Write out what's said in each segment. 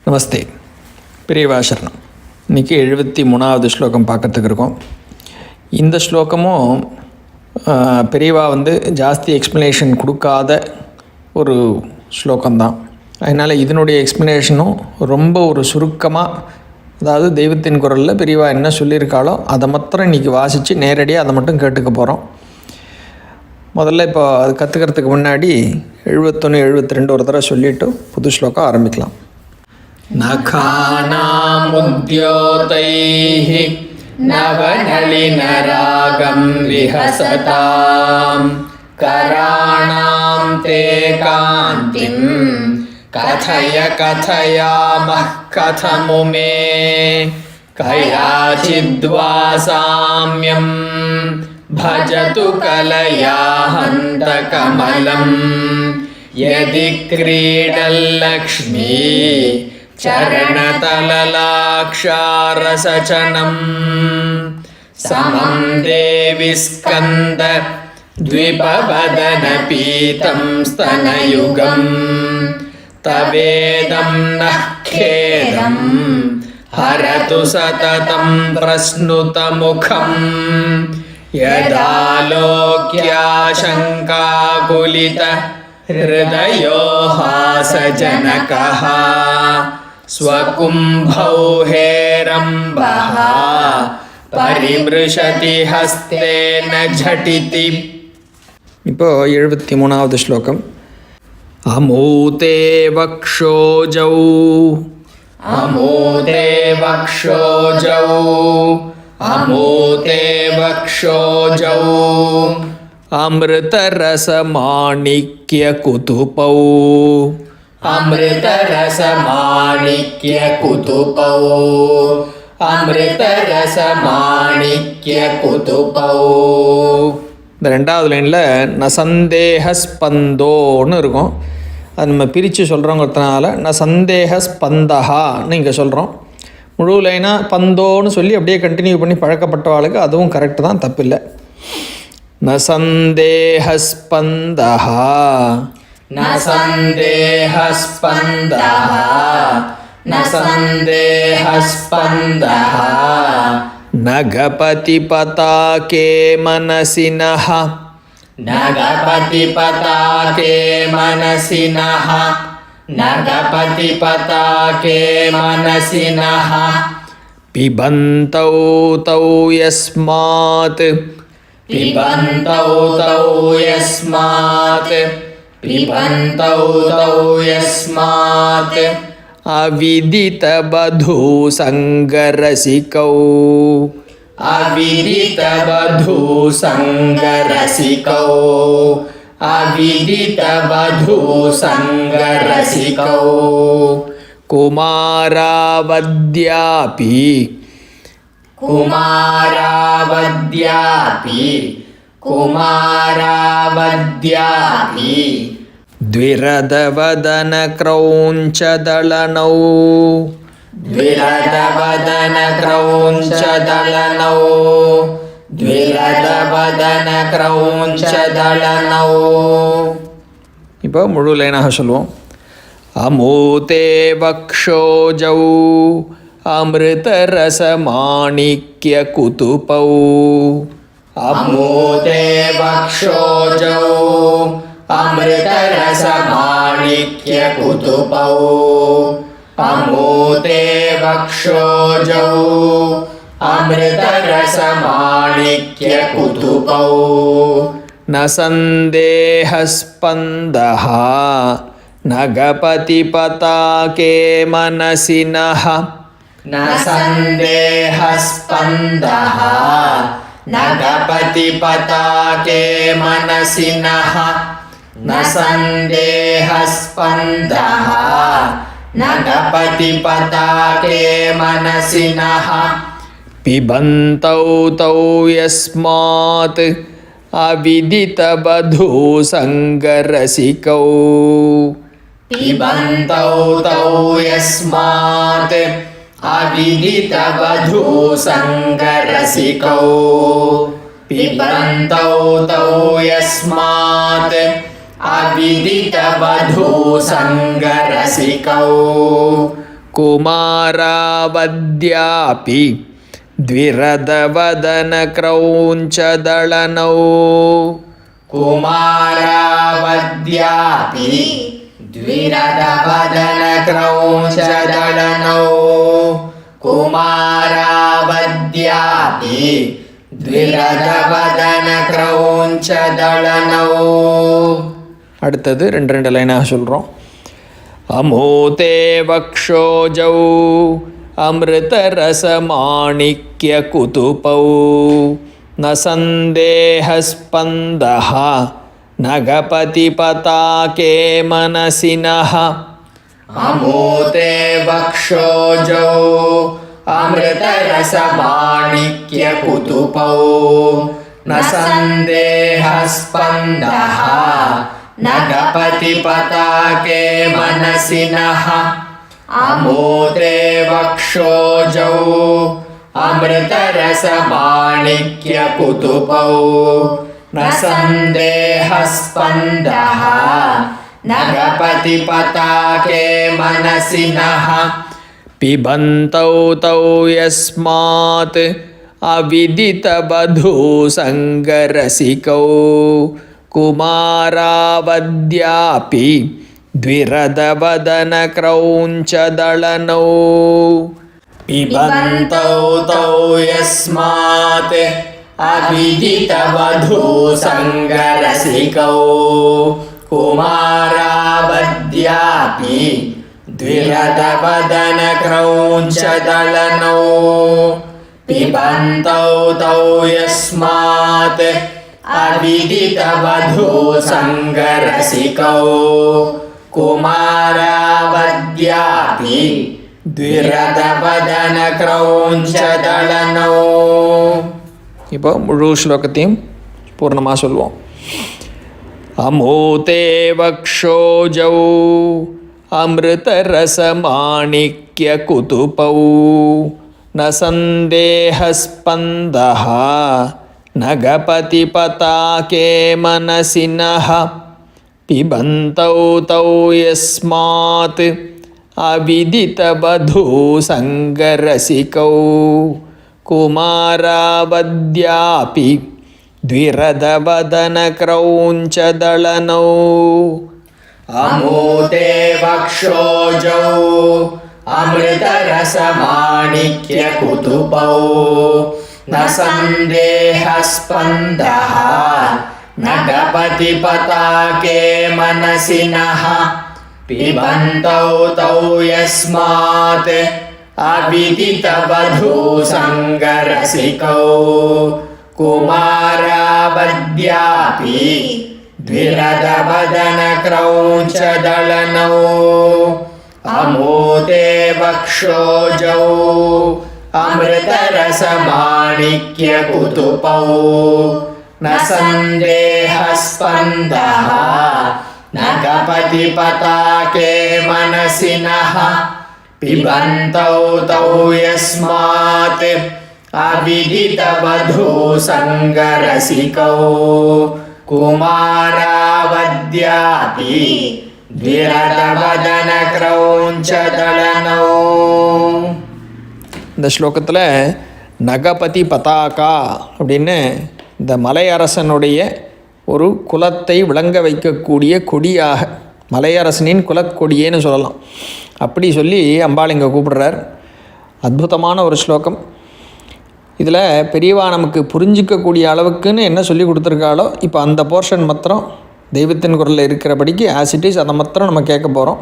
நமஸ்தே, பெரியவா சரணம். இன்றைக்கி 73வது ஸ்லோகம் பார்க்கறதுக்கு இருக்கோம். இந்த ஸ்லோகமும் பெரியவா ஜாஸ்தி எக்ஸ்ப்ளனேஷன் கொடுக்காத ஒரு ஸ்லோகம்தான். அதனால் இதனுடைய எக்ஸ்ப்ளனேஷனும் ரொம்ப ஒரு சுருக்கமாக, அதாவது தெய்வத்தின் குரலில் பெரியவா என்ன சொல்லியிருக்காளோ அதை மாத்திரம் இன்றைக்கி வாசித்து நேரடியாக அதை மட்டும் கேட்டுக்க போகிறோம். முதல்ல இப்போ அது கற்றுக்கிறதுக்கு முன்னாடி 71, 72 ஒரு தடவை சொல்லிவிட்டு புது ஸ்லோகம் ஆரம்பிக்கலாம். நகானாமுத்யோதைः நவநளினராகம் விஹசதாம் கராணாம் தே காந்திம் கதய கதயாமः கதமுமே கயாசித்வா சாம்யம் பஜது கலயா ஹந்தகமலம் யதி க்ரீடல்லக்ஷ்மீ चरणतललाक्षारसचनं समं देवि स्कन्द द्विपवदनपीतं स्तनयुगं तवेदं नः खेदं हरतु सततं प्रस्नुतमुखं यदालोक्याशङ्काकुलित हृदयो हासजनकः स्वकुम्भौ हेरम्बः परिमृशति हस्तेन झटिति. இப்போ 73வது ஸ்லோகம். அமூதே வக்ஷோஜௌ அமூதே வக்ஷோஜௌ அமூதே வக்ஷோஜௌ அமிர்தரசமாணிக்யகுதுபௌ अमृतरसमाणिक्यकुतुपौ अमृतरसमाणिक्यकुतुपौ. இந்த ரெண்டாவது லைனில் நசந்தேகஸ்பந்தோன்னு இருக்கும். அது நம்ம பிரித்து சொல்கிறோங்கிறதுனால நசந்தேகஸ்பந்தஹான்னு இங்கே சொல்கிறோம். முழு லைனாக பந்தோன்னு சொல்லி அப்படியே கண்டினியூ பண்ணி பழக்கப்பட்டவாளுக்கு அதுவும் கரெக்டு தான், தப்பில்லை. நசந்தேகஸ்பந்தஹா न सन्देहस्पन्दः न सन्देहस्पन्दः नगपतिपताके मनसिनः नगपतिपताके मनसिनः नगपतिपताके मनसिनः पिबन्तौ तौ यस्मात् पिबन्तौ तौ यस्मात् पिबन्तौ तौ यस्मात् अविदितबधूसङ्गरसिकौ अविदितवधूसङ्गरसिकौ अविदितवधूसङ्गरसिकौ कुमारावद्यापि कुमारावद्यापि कुमारावद्यापि द्विरदवदनक्रौञ्चदलनौ द्विरदवदनक्रौञ्चदलनौ द्विरदवदनक्रौञ्चदलनौ. இப்போ முழு லைனாக சொல்லுவோம். அமூதே வக்ஷோஜௌ அமிர்தரசமாணிக்யகுதுபௌ அமூதே வக்ஷோஜௌ अमृतरसमाणिक्यकुतुपौ अमूदे वक्षोजौ अमृतरसमाणिक्यकुतुपौ. न सन्देहस्पन्दः नगपतिपताके मनसिनः न सन्देहस्पन्दः नगपतिपताके मनसिनः न सन्देहस्पन्दः नगपतिपताके मनसिनः पिबन्तौ तौ यस्मात् अविदितबधूसङ्गरसिकौ पिबन्तौ तौ यस्मात् अविदितवधूसङ्गरसिकौ पिबन्तौ तौ यस्मात् अविदितवधूसङ्गरसिकौ कुमारावद्यापि द्विरदवदनक्रौञ्चदळनौ कुमारावद्यापि द्विरदवदनक्रौञ्चदळनौ कुमारावद्यापि द्विरदवदनक्रौञ्चदळनौ. அடுத்தது ரெண்டு லைனாக சொல்கிறோம். अमोते वक्षोजौ अमृतरसमाणिक्यकुतुपौ न सन्देहस्पन्दः नगपतिपताके मनसिनः. अमोते वक्षोजौ अमृतरसमाणिक्यकुतुपौ न सन्देहस्पन्दः नगपतिपताके मनसिनः. अमोते वक्षोजौ अमृतरसमाणिक्यकुतुपौ न सन्देहस्पन्दः नगपतिपताके मनसिनः. पिबन्तौ तौ यस्मात् अविदितवधूसङ्गरसिकौ कुमारावद्यापि द्विरदवदनक्रौञ्चदळनौ. पिबन्तौ तौ यस्मात् अविदितवधूसङ्गरसिकौ कुमारावद्यापि द्विरदवदनक्रौञ्चदळनौ. पिबन्तौ तौ यस्मात् अविदितवधूसङ्गरसिकौ कुमारावद्यापि द्विरदवदनक्रौञ्चदळनौ. இப்போ முழு ஸ்லோகத்தையும் பூர்ணமாக சொல்லுவோம். अमोते वक्षोजौ अमृतरसमाणिक्यकुतुपौ न सन्देहस्पन्दः नगपतिपताके मनसिनः. पिबन्तौ तौ यस्मात् अविदितवधूसङ्गरसिकौ कुमारावद्यापि द्विरदवदनक्रौञ्चदळनौ. अमोते वक्षोजौ अमृतरसमाणिक्यकुतुपौ न सन्देहस्पन्दः नगपतिपताके मनसिनः. पिबन्तौ तौ यस्मात् अविदितवधूसङ्गरसिकौ कुमारावद्यापि द्विरदवदनक्रौञ्चदळनौ. अमोते वक्षोजौ अमृतरसमाणिक्यकुतुपौ न सन्देहस्पन्दः नगपतिपताके मनसिनः. पिबन्तौ तौ यस्मात् अविदितवधूसङ्गरसिकौ कुमारावद्यापि द्विरदवदनक्रौञ्चदळनौ. இந்த ஸ்லோகத்தில் நகபதி பதாகா அப்படின்னு இந்த மலையரசனுடைய ஒரு குலத்தை விளங்க வைக்கக்கூடிய கொடியாக, மலையரசனின் குலக்கொடியேன்னு சொல்லலாம். அப்படி சொல்லி அம்பாள் இங்கே கூப்பிடுறார். அற்புதமான ஒரு ஸ்லோகம். இதில் பெரியவா நமக்கு புரிஞ்சிக்கக்கூடிய அளவுக்குன்னு என்ன சொல்லி கொடுத்துருக்காளோ இப்போ அந்த போர்ஷன் மாத்திரம் தெய்வத்தின் குரலில் இருக்கிறபடிக்கு ஆசிட்டிஸ் அதை மாத்திரம் நம்ம கேட்க போகிறோம்.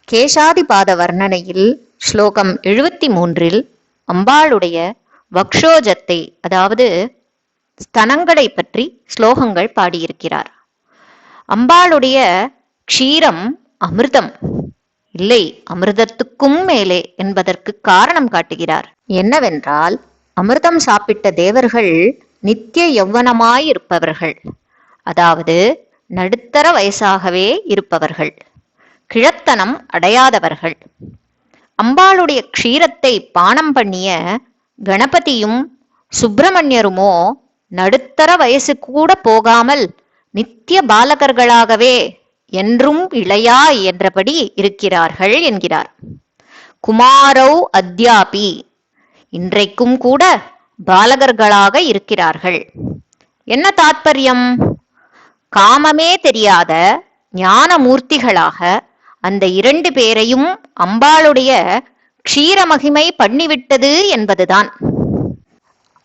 கேசாதிபாத வர்ணனையில் ஸ்லோகம் 73 அம்பாளுடைய வக்ஷோஜத்தை, அதாவது ஸ்தனங்களை பற்றி ஸ்லோகங்கள் பாடியிருக்கிறார். அம்பாளுடைய க்ஷீரம் அமிர்தம் இல்லை, அமிர்தத்துக்கும் மேலே என்பதற்கு காரணம் காட்டுகிறார். என்னவென்றால், அமிர்தம் சாப்பிட்ட தேவர்கள் நித்திய யௌவனமாயிருப்பவர்கள், அதாவது நடுத்தர வயசாகவே இருப்பவர்கள், கிழத்தனம் அடையாதவர்கள். அம்பாளுடைய க்ஷீரத்தை பானம் பண்ணிய கணபதியும் சுப்பிரமணியருமோ நடுத்தர வயசு கூட போகாமல் நித்திய பாலகர்களாகவே என்றும் இளையாய் என்றபடி இருக்கிறார்கள் என்கிறார். குமாரௌ அத்யாபி, இன்றைக்கும் கூட பாலகர்களாக இருக்கிறார்கள். என்ன தாத்பரியம்? காமமே தெரியாத ஞானமூர்த்திகளாக அந்த 2 பேரையும் அம்பாளுடைய க்ஷீரமகிமை பண்ணிவிட்டது என்பதுதான்.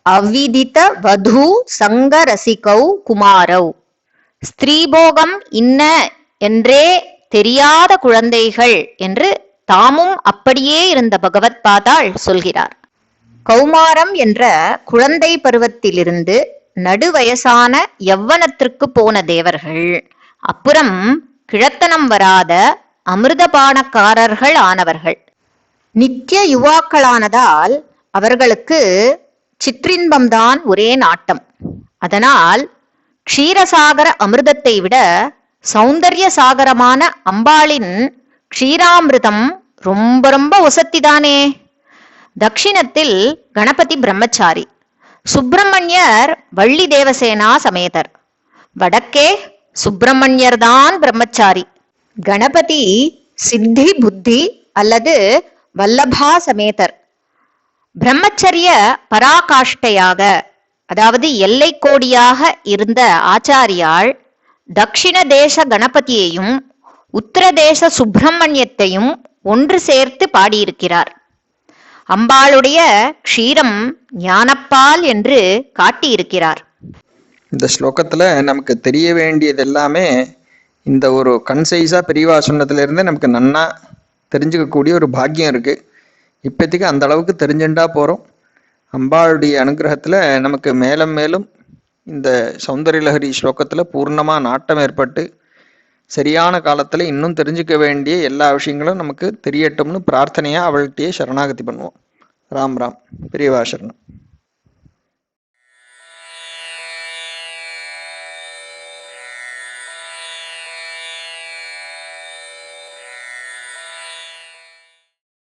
அவ்விதித வது சங்கரசிகௌ குமாரௌ, ஸ்திரீபோகம் இன்ன என்றே தெரியாத குழந்தைகள் என்று தாமும் அப்படியே இருந்த பகவத் பாதாள் சொல்கிறார். கௌமாரம் என்ற குழந்தை பருவத்திலிருந்து நடுவயசான யவ்வனத்திற்கு போன தேவர்கள் அப்புறம் கிழத்தனம் வராத அமிர்தபானக்காரர்கள் ஆனவர்கள். நித்திய யுவாக்களானதால் அவர்களுக்கு சிற்றின்பம்தான் ஒரே நாட்டம். அதனால் க்ஷீரசாகர அமிர்தத்தை விட சௌந்தர்ய சாகரமான அம்பாளின் க்ஷீராமிருதம் ரொம்ப ரொம்ப உசத்திதானே. தக்ஷிணத்தில் கணபதி பிரம்மச்சாரி, சுப்பிரமணியர் வள்ளி தேவசேனா சமேதர், வடக்கே சுப்பிரமணியர் தான் பிரம்மச்சாரி. கணபதி சித்தி புத்தி அல்லது வல்லபா சமேதர். பிரம்மச்சரிய பராகாஷ்டையாக, அதாவது எல்லை கோடியாக இருந்த ஆச்சாரியாள் தக்ஷிண தேச கணபதியையும் உத்தரதேச சுப்பிரமணியத்தையும் ஒன்று சேர்த்து பாடியிருக்கிறார். அம்பாளுடைய க்ஷீரம் ஞானப்பால் என்று காட்டியிருக்கிறார். இந்த ஸ்லோகத்தில் நமக்கு தெரிய வேண்டியது எல்லாமே இந்த ஒரு கன்சைஸாக பெரியவா சொன்னதுலேருந்து நமக்கு நன்னா தெரிஞ்சுக்கக்கூடிய ஒரு பாக்கியம் இருக்குது. இப்போதைக்கு அந்த அளவுக்கு தெரிஞ்சுட்டா போகிறோம். அம்பாளுடைய அனுகிரகத்தில் நமக்கு மேலும் மேலும் இந்த சௌந்தர்யலஹரி ஸ்லோகத்தில் பூர்ணமாக நாட்டம் ஏற்பட்டு சரியான காலத்தில் இன்னும் தெரிஞ்சுக்க வேண்டிய எல்லா விஷயங்களும் நமக்கு தெரியட்டும்னு பிரார்த்தனையாக அவள்கிட்டயே சரணாகதி பண்ணுவோம். ராம் ராம். பெரியவா சரணம்.